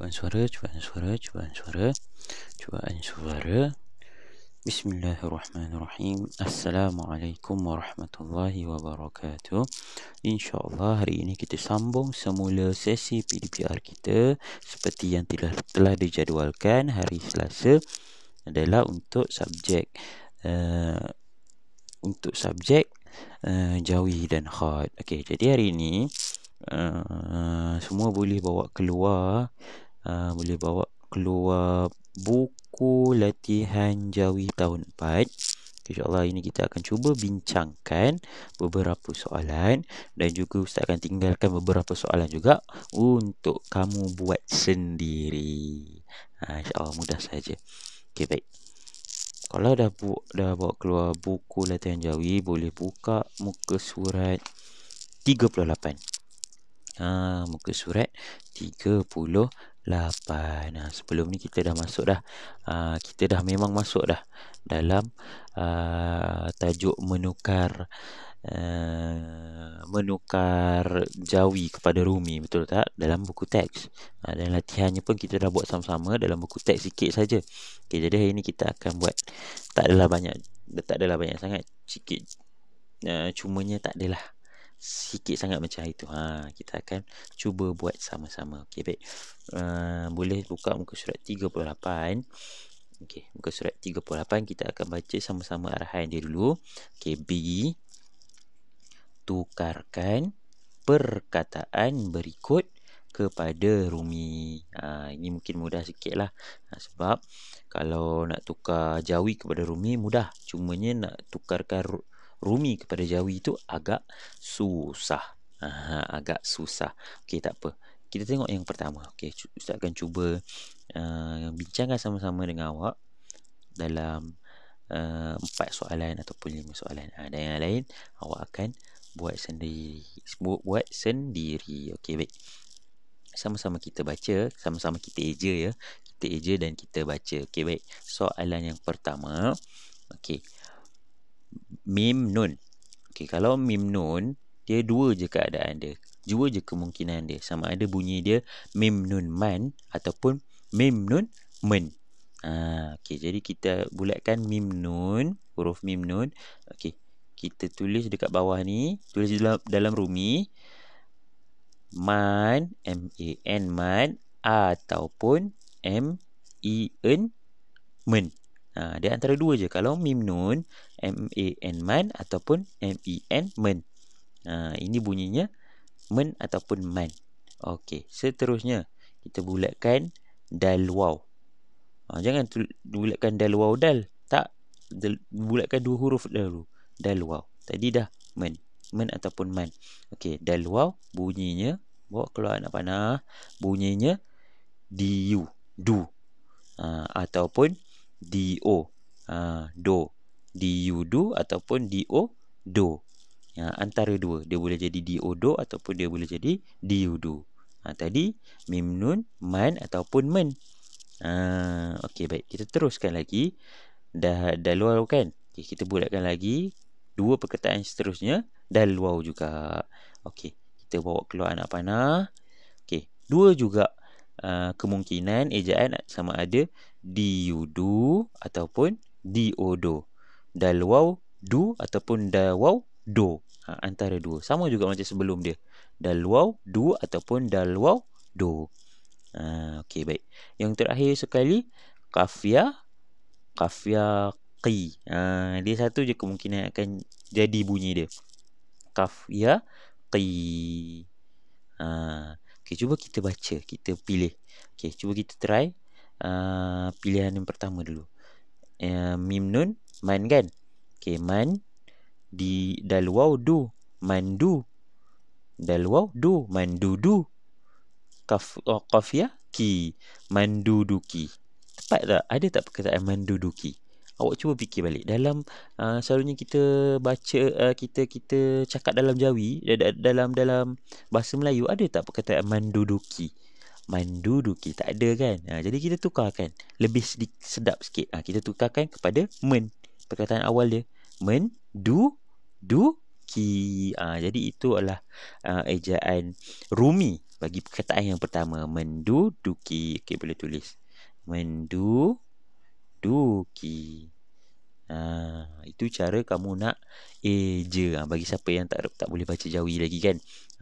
Cubaan suara, cubaan suara, cubaan suara, cubaan suara. Bismillahirrahmanirrahim. Assalamualaikum warahmatullahi wabarakatuh. InsyaAllah hari ini kita sambung semula sesi PDPR kita seperti yang telah dijadualkan. Hari Selasa adalah untuk subjek jawi dan khat. Okey, jadi hari ini semua boleh bawa keluar buku latihan jawi tahun 4. InsyaAllah ini kita akan cuba bincangkan beberapa soalan dan juga Ustaz akan tinggalkan beberapa soalan juga untuk kamu buat sendiri. InsyaAllah mudah saja. Okey, baik. Kalau dah bawa keluar buku latihan jawi, boleh buka muka surat 38. Muka surat 38. Sebelum ni kita dah masuk dah. Kita dah memang masuk dah dalam tajuk menukar jawi kepada rumi, betul tak? Dalam buku teks. Dan latihannya pun kita dah buat sama-sama dalam buku teks sikit saja. Okay, jadi hari ni kita akan buat tak adalah banyak sangat, sikit. Cumanya tak adalah sikit sangat macam itu. Kita akan cuba buat sama-sama. Okey, baik. Boleh buka muka surat 38. Okey, muka surat 38 kita akan baca sama-sama arahan dia dulu. Okey, B. Tukarkan perkataan berikut kepada rumi. Ini mungkin mudah sikit lah. Sebab kalau nak tukar jawi kepada rumi mudah. Cumanya nak tukarkan rumi kepada jawi itu agak susah. Agak susah. Okey, tak apa. Kita tengok yang pertama. Okey, Ustaz akan cuba bincangkan sama-sama dengan awak dalam 4 soalan ataupun 5 soalan. Dan yang lain awak akan buat sendiri. Okey, baik. Sama-sama kita baca, sama-sama kita eja ya. Kita eja dan kita baca. Okey, baik. Soalan yang pertama. Okey. Mim nun. Okey, kalau mim nun, dia dua je keadaan dia. Dua je kemungkinan dia. Sama ada bunyi dia mim nun man ataupun mim nun men. Okey, jadi kita bulatkan mim nun, huruf mim nun. Okey, kita tulis dekat bawah ni, tulis dalam rumi man, M-A-N man ataupun M-E-N men. Dia antara dua je. Kalau mim nun, M-A-N man ataupun M-E-N men. Ini bunyinya men ataupun man. Okey, seterusnya kita bulatkan dal waw. Jangan bulatkan dal waw dal. Tak, bulatkan dua huruf dulu. Dal waw. Tadi dah men ataupun man. Okey, dal waw bunyinya, bawa keluar anak panah, bunyinya du, ataupun do, do, du ataupun do. Antara dua, dia boleh jadi do ataupun dia boleh jadi do. Tadi mim nun man ataupun men. Okey, baik, kita teruskan lagi. Dah waw kan? Okay, kita bulatkan lagi dua perkataan seterusnya dal waw juga. Okey, kita bawa keluar anak panah. Okey, dua juga kemungkinan ejaan sama ada do ataupun do. Dal waw do ataupun dal waw do. Antara dua. Sama juga macam sebelum dia. Dal waw do ataupun dal waw do. Okey, baik. Yang terakhir sekali kafia qi. Dia satu je kemungkinan akan jadi bunyi dia. Kafia qi. Okey, cuba kita baca, kita pilih. Okey, cuba kita try pilihan yang pertama dulu. Mim nun man kan? Okey, man di dal waw du, mandu. Dal waw du, mandudu. Qafiyah ki, manduduki. Tepat tak? Ada tak perkataan manduduki? Awak cuba fikir balik. Dalam selalunya kita baca, kita cakap dalam jawi, dalam bahasa Melayu, ada tak perkataan manduduki? Manduduki tak ada kan? Jadi kita tukarkan lebih sedap sikit. Kita tukarkan kepada men. Perkataan awal dia men du menduduki. Jadi itu adalah ejaan Rumi bagi perkataan yang pertama, menduduki. Okey, boleh tulis. Menduduki. Itu cara kamu nak eja. Bagi siapa yang tak boleh baca Jawi lagi kan.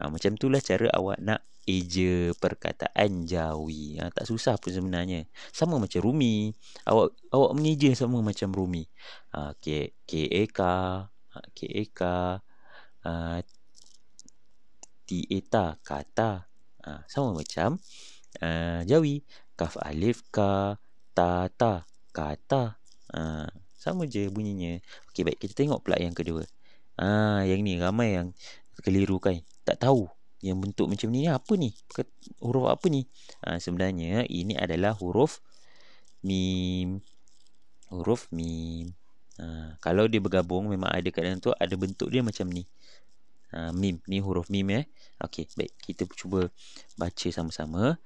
Macam itulah cara awak nak eja perkataan Jawi. Tak susah pun sebenarnya. Sama macam Rumi. Awak mengeja sama macam Rumi. K-A-K, K-A-K, T-A-T, kata. Sama macam Jawi. Kaf alif ka, ta, kata. Sama je bunyinya. Okey, baik. Kita tengok pula yang kedua. Yang ni ramai yang keliru kan. Tak tahu yang bentuk macam ni apa ni? Huruf apa ni? Sebenarnya ini adalah huruf mim. Huruf mim. Kalau dia bergabung memang ada kat dalam tu ada bentuk dia macam ni. Mim. Ni huruf mim Okey, baik. Kita cuba baca sama-sama.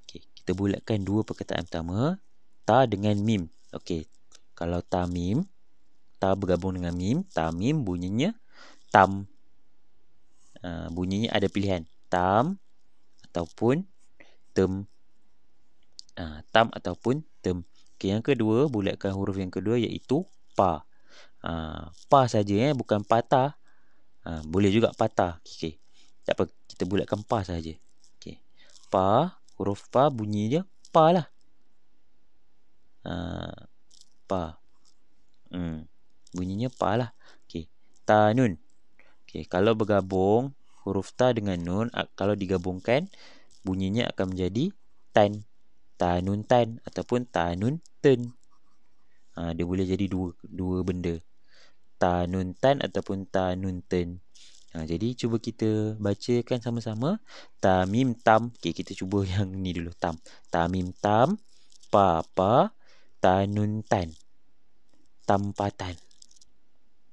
Okey, kita bulatkan dua perkataan pertama. Ta dengan mim. Okey. Kalau tamim, ta bergabung dengan mim, tamim bunyinya tam. Bunyinya ada pilihan, tam ataupun tem. Tam ataupun tem. Okay, yang kedua, bulatkan huruf yang kedua iaitu pa. Pa saja bukan patah. Boleh juga patah. Okay. Tak apa, kita bulatkan pa saja. Okay. Pa, huruf pa bunyi dia pa lah. Pa. Bunyinya pa lah. Okey. Tanun. Okey, kalau bergabung huruf ta dengan nun, kalau digabungkan bunyinya akan menjadi tan. Tanun tan ataupun tanun ten. Dia boleh jadi dua benda. Tanun tan ataupun tanun ten. Jadi cuba kita bacakan sama-sama. Tamim tam. Okey, kita cuba yang ni dulu, tam. Tamim tam, pa, tanun tan. Tampatan.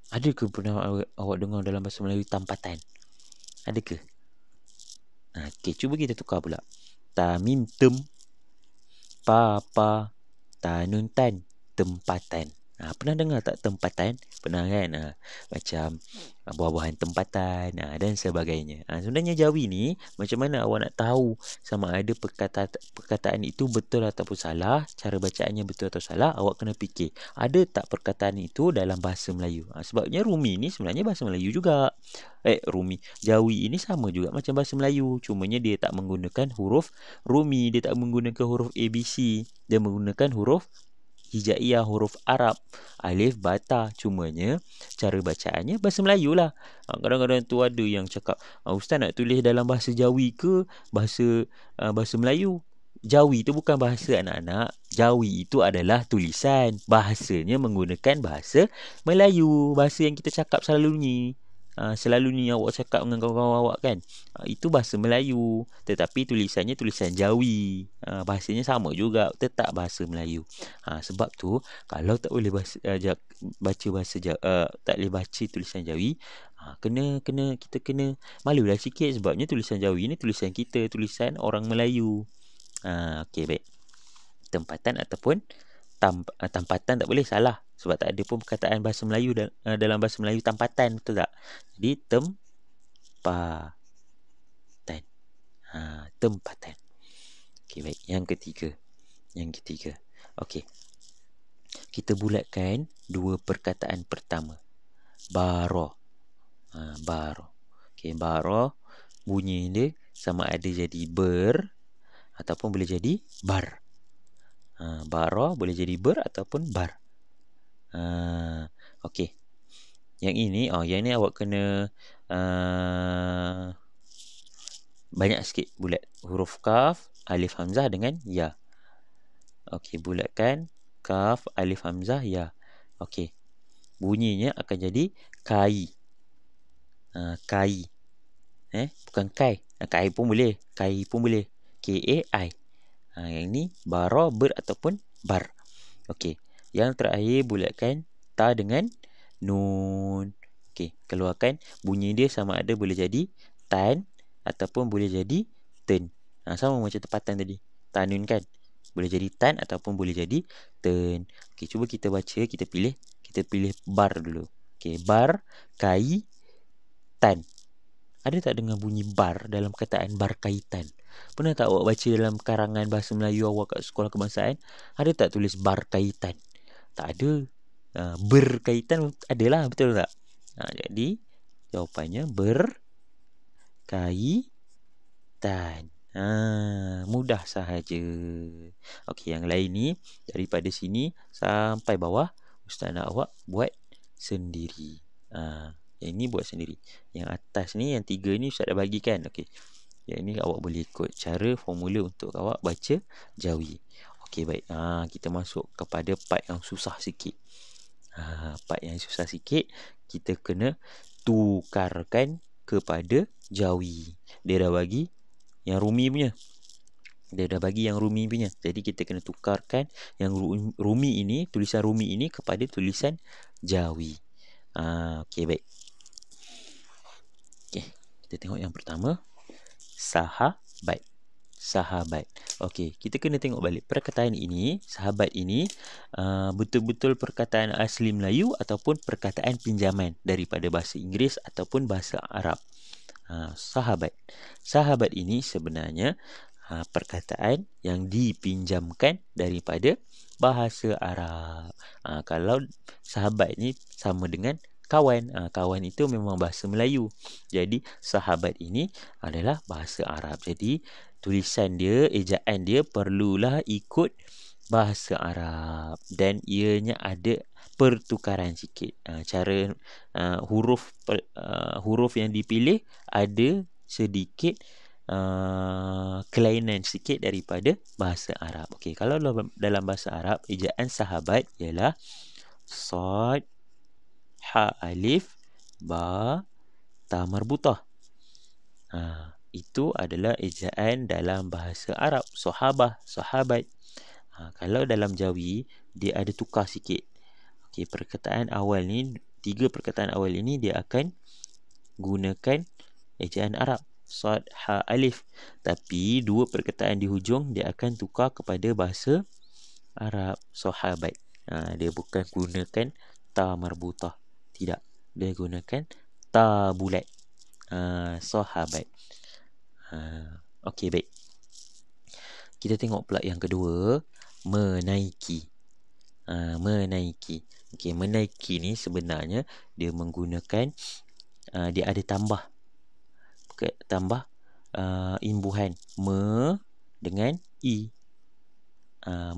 Ada ke pernah awak dengar dalam bahasa Melayu tampatan? Ada ke? Okey, cuba kita tukar pula. Tamim tem, pa, tanun tan, tempatan. Pernah dengar tak tempatan? Pernah kan? Macam buah-buahan tempatan dan sebagainya. Sebenarnya Jawi ni, macam mana awak nak tahu sama ada perkataan itu betul ataupun salah, cara bacaannya betul atau salah, awak kena fikir. Ada tak perkataan itu dalam bahasa Melayu? Sebabnya Rumi ni sebenarnya bahasa Melayu juga. Jawi ini sama juga macam bahasa Melayu. Cumanya dia tak menggunakan huruf Rumi. Dia tak menggunakan huruf ABC. Dia menggunakan huruf hijaiyah, huruf Arab, alif, bata. Cumanya cara bacaannya bahasa Melayu lah. Kadang-kadang tu ada yang cakap, Ustaz nak tulis dalam bahasa Jawi ke bahasa Melayu? Jawi itu bukan bahasa anak-anak. Jawi itu adalah tulisan. Bahasanya menggunakan bahasa Melayu. Bahasa yang kita cakap selalu ni. Selalu ni awak cakap dengan kawan-kawan awak kan. Itu bahasa Melayu. Tetapi tulisannya tulisan Jawi. Bahasanya sama juga. Tetap bahasa Melayu. Sebab tu kalau tak boleh baca bahasa tak boleh baca tulisan Jawi, kita kena malulah sikit sebabnya tulisan Jawi ni tulisan kita, tulisan orang Melayu. Okey, baik. Tempatan ataupun tampatan tak boleh, salah. Sebab tak ada pun perkataan bahasa Melayu dalam bahasa Melayu tampatan, betul tak? Jadi tempatan. Tempatan. Okey, baik. Yang ketiga. Okey. Kita bulatkan dua perkataan pertama. Baro. Baro. Okey, baro bunyi dia sama ada jadi ber ataupun boleh jadi bar. Baro boleh jadi ber ataupun bar. Okey. Yang ini awak kena banyak sikit bulat. Huruf kaf, alif hamzah dengan ya. Okey, bulatkan kaf, alif hamzah, ya. Okey. Bunyinya akan jadi kai. Kai. Bukan kai. Kai pun boleh. Kai pun boleh. K-A-I. Yang ni baro, ber ataupun bar. Okey. Yang terakhir bulatkan ta dengan nun. Okey. Keluarkan bunyi dia sama ada boleh jadi tan ataupun boleh jadi ten. Sama macam tempatan tadi. Tanun kan. Boleh jadi tan ataupun boleh jadi ten. Okey. Cuba kita baca. Kita pilih bar dulu. Okey. Bar, kai, tan. Ada tak dengar bunyi bar dalam kataan berkaitan? Pernah tak awak baca dalam karangan bahasa Melayu awak kat sekolah kebangsaan? Ada tak tulis berkaitan? Tak ada. Berkaitan adalah, betul tak? Jadi jawapannya berkaitan. Mudah sahaja. Okey, yang lain ni daripada sini sampai bawah ustaz nak awak buat sendiri. Yang ni buat sendiri. Yang atas ni, yang 3 ni ustaz dah bagikan. Okey. Yang ni awak boleh ikut cara formula untuk awak baca Jawi. Okey, baik. Kita masuk kepada part yang susah sikit. Part yang susah sikit, kita kena tukarkan kepada Jawi. Dia dah bagi yang Rumi punya. Jadi kita kena tukarkan yang Rumi ini, tulisan Rumi ini kepada tulisan Jawi. Okey, baik. Okey, kita tengok yang pertama. Sahabat. Okey, kita kena tengok balik perkataan ini, sahabat ini betul-betul perkataan asli Melayu ataupun perkataan pinjaman daripada bahasa Inggeris ataupun bahasa Arab. Sahabat ini sebenarnya perkataan yang dipinjamkan daripada bahasa Arab. Kalau sahabat ni sama dengan kawan. Kawan itu memang bahasa Melayu. Jadi sahabat ini adalah bahasa Arab. Jadi tulisan dia, ejaan dia perlulah ikut bahasa Arab dan ianya ada pertukaran sikit. Cara huruf yang dipilih ada sedikit kelainan sikit daripada bahasa Arab. Okey, kalau dalam bahasa Arab ejaan sahabat ialah sad, ha alif, ba, ta marbutah. Itu adalah ejaan dalam bahasa Arab. Sahabat. Kalau dalam Jawi, dia ada tukar sikit. Okey, perkataan awal ni, 3 perkataan awal ini dia akan gunakan ejaan Arab. Sad, ha, alif. Tapi 2 perkataan di hujung dia akan tukar kepada bahasa Arab. Sahabat. Dia bukan gunakan ta marbutah. Tidak. Dia gunakan ta bulat. Sahabat. Okey, baik. Kita tengok pula yang kedua, menaiki. Okey, menaiki ni sebenarnya dia menggunakan dia ada tambah imbuhan me dengan i.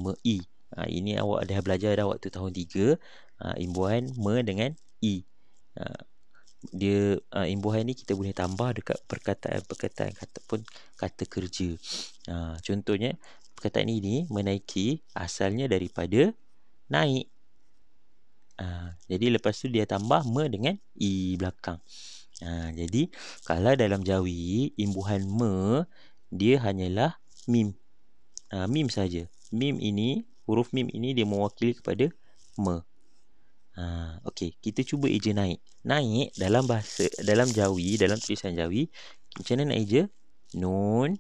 Me-i. Ini awak dah belajar dah waktu tahun 3. Imbuhan me dengan i. Dia imbuhan ni kita boleh tambah dekat perkataan-perkataan ataupun kata kerja. Contohnya perkataan ini menaiki asalnya daripada naik. Jadi lepas tu dia tambah me dengan i belakang. Jadi kalau dalam Jawi imbuhan me dia hanyalah mim. Mim saja. Huruf mim ini dia mewakili kepada me. Okey, kita cuba eja naik. Naik dalam Jawi, dalam tulisan Jawi, macam mana nak eja? Nun,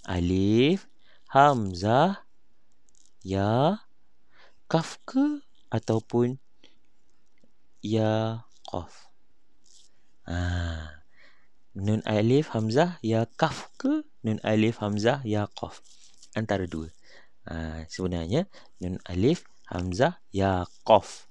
alif, hamzah, ya, kaf ke ataupun ya, qaf. Nun alif, hamzah, ya, kaf ke nun alif, hamzah, ya, qaf. Antara dua. Sebenarnya nun alif, hamzah, ya, qaf.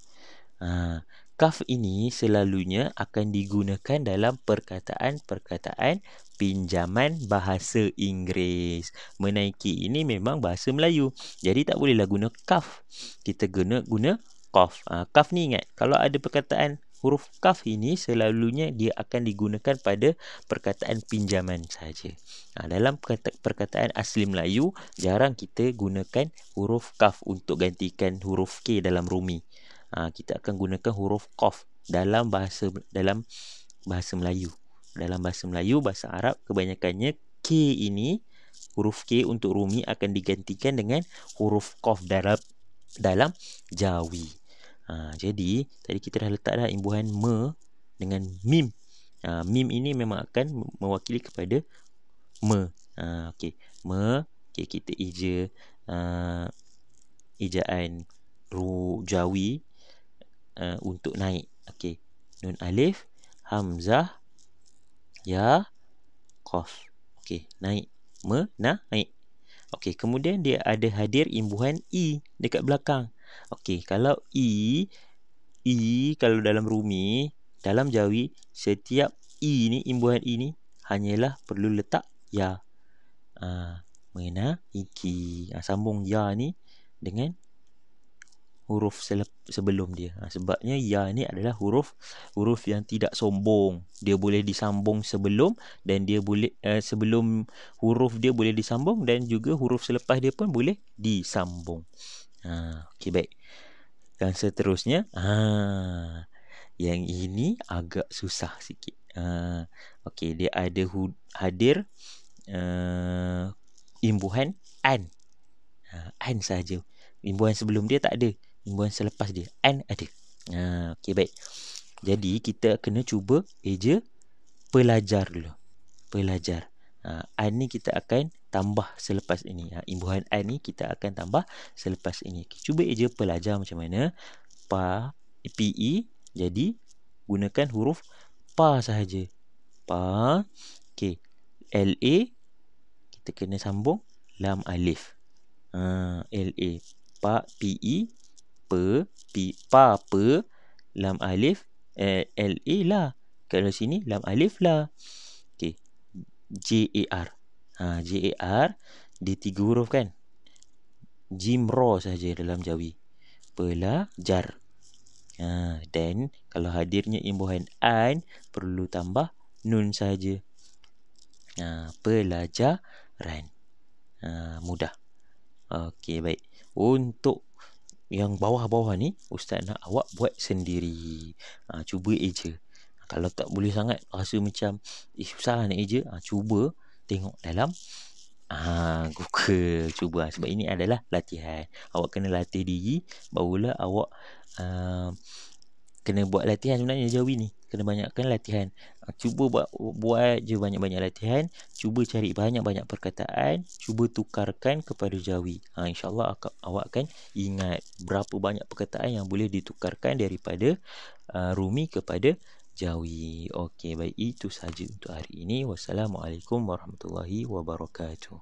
Kaf ini selalunya akan digunakan dalam perkataan-perkataan pinjaman bahasa Inggeris. Menaiki ini memang bahasa Melayu. Jadi tak bolehlah guna kaf. Kita guna qaf. Kaf ni ingat, kalau ada perkataan huruf kaf ini selalunya dia akan digunakan pada perkataan pinjaman saja. Dalam perkataan asli Melayu, jarang kita gunakan huruf kaf untuk gantikan huruf K dalam Rumi. Kita akan gunakan huruf qaf dalam bahasa Melayu. Dalam bahasa Melayu, bahasa Arab, kebanyakannya K ini, huruf K untuk Rumi akan digantikan dengan huruf qaf dalam Jawi. Jadi, tadi kita dah letak dah imbuhan me dengan mim. Mim ini memang akan mewakili kepada me. Okey, me. Okey, kita eja ejaan Jawi untuk naik. Okey, nun alif, hamzah, ya, qaf. Okey, naik. Naik. Okey, kemudian dia ada hadir imbuhan i dekat belakang. Okey, kalau i kalau dalam Rumi, dalam Jawi, setiap i ni, imbuhan i ni hanyalah perlu letak ya. Menaiki. Sambung ya ni dengan huruf sebelum dia. Sebabnya ya ni adalah huruf yang tidak sombong. Dia boleh disambung sebelum, dan dia boleh sebelum huruf dia boleh disambung, dan juga huruf selepas dia pun boleh disambung. Okey, baik. Dan seterusnya, yang ini agak susah sikit. Okey, dia ada hadir imbuhan an. An saja. Imbuhan sebelum dia tak ada. Imbuhan selepas dia an ada. Okey, baik. Jadi kita kena cuba eja pelajar dulu. Pelajar. An ni kita akan tambah selepas ini. Imbuhan an ni kita akan tambah selepas ini. Cuba eja pelajar macam mana. PE. Jadi gunakan huruf pa sahaja. Pa. Okey. LA kita kena sambung lam alif. LA. Pa, PE, pa, lam alif, LA lah. Kalau sini lam alif lah. Okey. JAR. JAR dia 3 huruf kan? Jim ra saja dalam Jawi. Pelajar. Dan kalau hadirnya imbuhan an, perlu tambah nun saja. Pelajaran. Mudah. Okey, baik. Untuk yang bawah-bawah ni, Ustaz nak awak buat sendiri. Cuba eja. Kalau tak boleh sangat, rasa macam susah nak eja, cuba tengok dalam Google. Cuba. Sebab ini adalah latihan. Awak kena latih diri, barulah awak kena buat latihan sebenarnya Jawi ni. Kena banyakkan latihan. Cuba buat je banyak-banyak latihan. Cuba cari banyak-banyak perkataan. Cuba tukarkan kepada Jawi. InsyaAllah awak akan ingat berapa banyak perkataan yang boleh ditukarkan daripada Rumi kepada Jawi. Okey, baik. Itu sahaja untuk hari ini. Wassalamualaikum warahmatullahi wabarakatuh.